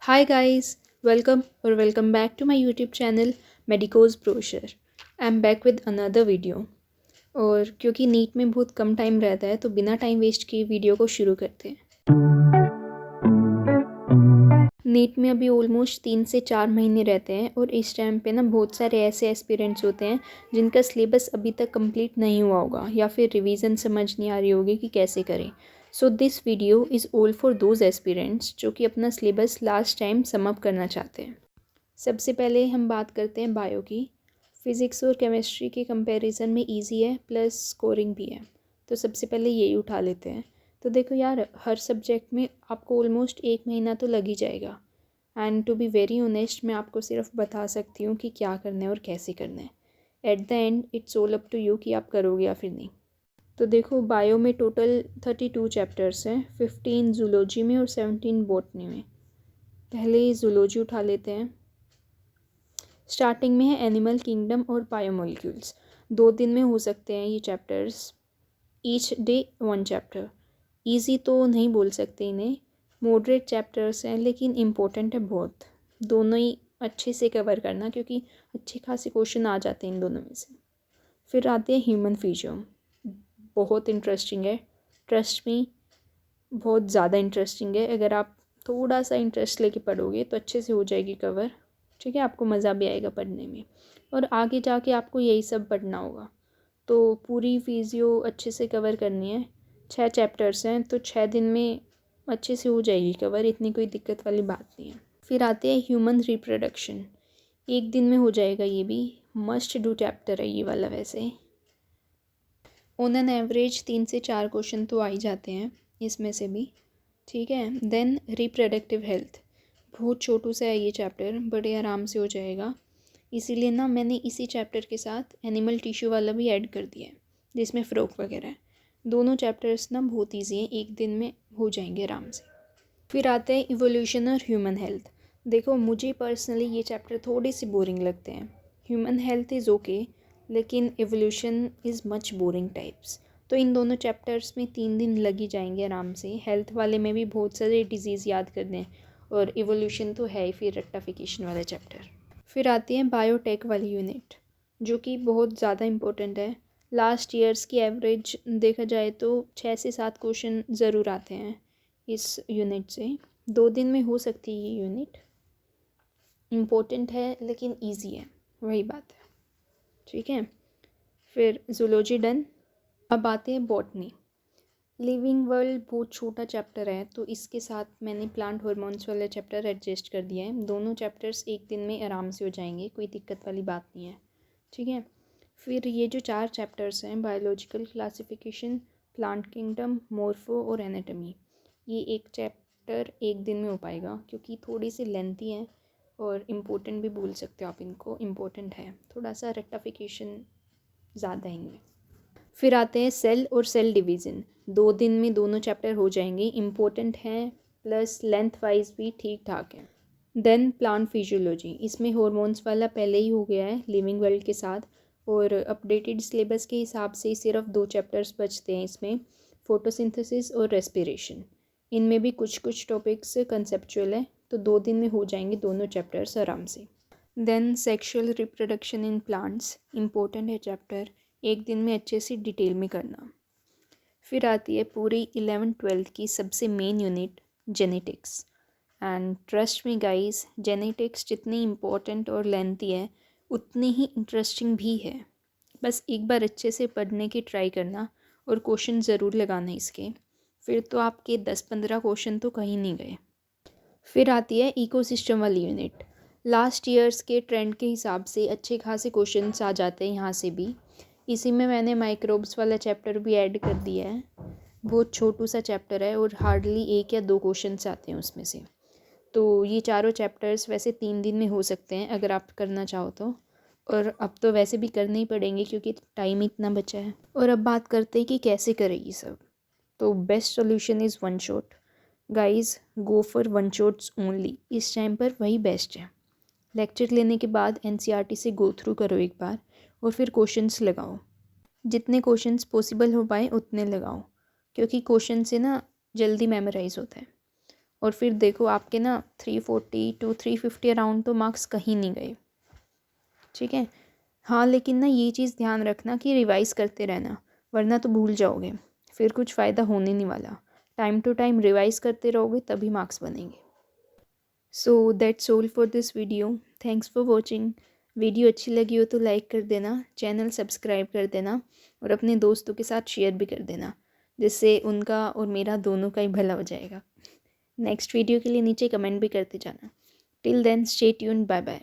Hi guys, welcome back to my YouTube channel Medico's Brochure. I'm back with another video. और क्योंकि NEET में बहुत कम time रहता है तो बिना टाइम वेस्ट किए वीडियो को शुरू करते हैं। नीट में अभी ऑलमोस्ट 3 से 4 महीने रहते हैं और इस टाइम पे ना बहुत सारे ऐसे एस्पिरेंट्स होते हैं जिनका सिलेबस अभी तक कंप्लीट नहीं हुआ होगा या फिर रिवीजन समझ नहीं आ रही होगी कि कैसे करें। So this video is all for those aspirants जो कि अपना syllabus last time sum up करना चाहते हैं। सबसे पहले हम बात करते हैं बायो की। फ़िज़िक्स और केमिस्ट्री के कंपैरिजन में इजी है प्लस स्कोरिंग भी है, तो सबसे पहले यही उठा लेते हैं। तो देखो यार, हर सब्जेक्ट में आपको ऑलमोस्ट 1 महीना तो लग ही जाएगा। And to be very honest, मैं आपको सिर्फ बता सकती हूँ कि क्या करना है और कैसे करना है। At the end it's all up to you कि आप करोगे या फिर नहीं। तो देखो, बायो में टोटल 32 चैप्टर्स हैं, 15 जूलॉजी में और 17 बॉटनी में। पहले जूलॉजी उठा लेते हैं। स्टार्टिंग में है एनिमल किंगडम और बायोमोलिक्यूल्स। 2 दिन में हो सकते हैं ये chapters, each day 1 chapter. Easy तो नहीं बोल सकते इन्हें, मॉडरेट चैप्टर्स हैं लेकिन इम्पोर्टेंट है बहुत। दोनों ही अच्छे से कवर करना क्योंकि अच्छे खासे क्वेश्चन आ जाते हैं इन दोनों में से। फिर आते हैं ह्यूमन फिजियोम। बहुत इंटरेस्टिंग है, ट्रस्ट मी, बहुत ज़्यादा इंटरेस्टिंग है। अगर आप थोड़ा सा इंटरेस्ट लेके पढ़ोगे तो अच्छे से हो जाएगी कवर। ठीक है, आपको मज़ा भी आएगा पढ़ने में और आगे जाके आपको यही सब पढ़ना होगा। तो पूरी फिजियो अच्छे से कवर करनी है। 6 चैप्टर्स हैं तो 6 दिन में अच्छे से हो जाएगी कवर, इतनी कोई दिक्कत वाली बात नहीं है। फिर आते हैं ह्यूमन रिप्रोडक्शन। 1 दिन में हो जाएगा, ये भी मस्ट डू चैप्टर है ये वाला। वैसे ऑन एन एवरेज 3 से 4 क्वेश्चन तो आ ही जाते हैं इसमें से भी। ठीक है, देन रिप्रोडक्टिव हेल्थ। बहुत छोटू सा है ये चैप्टर, बड़े आराम से हो जाएगा। इसीलिए ना मैंने इसी चैप्टर के साथ एनिमल टिश्यू वाला भी ऐड कर दिया है जिसमें फ्रोक वगैरह है। दोनों चैप्टर्स ना बहुत ईजी हैं, 1 दिन में हो जाएंगे आराम से। फिर आते हैं इवोल्यूशन और ह्यूमन हेल्थ। देखो, मुझे पर्सनली ये चैप्टर थोड़े से बोरिंग लगते हैं। ह्यूमन हेल्थ इज़ ओके लेकिन evolution is much boring types. तो इन दोनों चैप्टर्स में 3 दिन लग ही जाएंगे आराम से। हेल्थ वाले में भी बहुत सारे डिजीज़ याद करने हैं और इवोल्यूशन तो है ही फिर रेक्टिफिकेशन वाला चैप्टर। फिर आती है बायोटेक वाली यूनिट जो कि बहुत ज़्यादा इम्पोर्टेंट है। लास्ट ईयर्स की एवरेज देखा जाए तो 6 से 7 क्वेश्चन ज़रूर आते हैं इस यूनिट से। 2 दिन में हो सकती है ये यूनिट। इम्पोर्टेंट है लेकिन इजी है, वही बात है। ठीक है, फिर जूलॉजी डन। अब आते हैं बॉटनी। लिविंग वर्ल्ड बहुत छोटा चैप्टर है तो इसके साथ मैंने प्लांट हार्मोन्स वाला चैप्टर एडजस्ट कर दिया है। दोनों चैप्टर्स 1 दिन में आराम से हो जाएंगे, कोई दिक्कत वाली बात नहीं है। ठीक है, फिर ये जो 4 चैप्टर्स हैं, बायोलॉजिकल क्लासिफिकेशन, प्लांट किंगडम, मोर्फो और एनाटमी, ये एक चैप्टर 1 दिन में हो पाएगा क्योंकि थोड़ी सी लेंथी है और इम्पोर्टेंट भी बोल सकते हो आप इनको। इम्पोर्टेंट है, थोड़ा सा रेक्टिफिकेशन ज़्यादा है इनमें। फिर आते हैं सेल और सेल डिवीज़न। 2 दिन में दोनों चैप्टर हो जाएंगे, इम्पोर्टेंट हैं प्लस लेंथ वाइज भी ठीक ठाक है। देन प्लांट फिजियोलॉजी, इसमें हॉर्मोन्स वाला पहले ही हो गया है लिविंग वर्ल्ड के साथ और अपडेटेड सिलेबस के हिसाब से सिर्फ 2 चैप्टर्स बचते हैं इसमें, फोटोसिंथेसिस और रेस्पिरेशन। इनमें भी कुछ कुछ टॉपिक्स कंसेप्चुअल है तो 2 दिन में हो जाएंगे दोनों चैप्टर्स आराम से। Then sexual reproduction in plants, important है चैप्टर, 1 दिन में अच्छे से डिटेल में करना। फिर आती है पूरी 11th-12th की सबसे main unit, genetics. And trust me guys, genetics जितनी इम्पोर्टेंट और लेंथी है उतनी ही इंटरेस्टिंग भी है। बस एक बार अच्छे से पढ़ने की ट्राई करना और क्वेश्चन ज़रूर लगाना इसके, फिर तो आपके 10-15 क्वेश्चन तो कहीं नहीं गए। फिर आती है इकोसिस्टम वाली यूनिट। लास्ट ईयर्स के ट्रेंड के हिसाब से अच्छे खासे क्वेश्चंस आ जाते हैं यहाँ से भी। इसी में मैंने माइक्रोब्स वाला चैप्टर भी ऐड कर दिया है। बहुत छोटू सा चैप्टर है और हार्डली 1 या 2 क्वेश्चंस आते हैं उसमें से। तो ये चारों चैप्टर्स वैसे 3 दिन में हो सकते हैं अगर आप करना चाहो तो, और अब तो वैसे भी करने ही पड़ेंगे क्योंकि टाइम इतना बचा है। और अब बात करते हैं कि कैसे करें ये सब। तो best solution is one shot. Guys, go for one shots only, इस टाइम पर वही बेस्ट है। लेक्चर लेने के बाद एनसीईआरटी से गो थ्रू करो एक बार और फिर क्वेश्चंस लगाओ। जितने क्वेश्चंस पॉसिबल हो पाए उतने लगाओ क्योंकि क्वेश्चन से ना जल्दी मेमोराइज होता है। और फिर देखो आपके ना 340 टू 350 अराउंड तो मार्क्स कहीं नहीं गए। ठीक है। हाँ लेकिन ना ये चीज़ ध्यान रखना कि रिवाइज़ करते रहना, वरना तो भूल जाओगे, फिर कुछ फ़ायदा होने नहीं वाला। टाइम टू टाइम रिवाइज़ करते रहोगे तभी मार्क्स बनेंगे। So that's all for this video. Thanks for watching. Video अच्छी लगी हो तो लाइक कर देना, चैनल सब्सक्राइब कर देना और अपने दोस्तों के साथ शेयर भी कर देना, जिससे उनका और मेरा दोनों का ही भला हो जाएगा। नेक्स्ट वीडियो के लिए नीचे कमेंट भी करते जाना। Till then stay tuned, bye bye.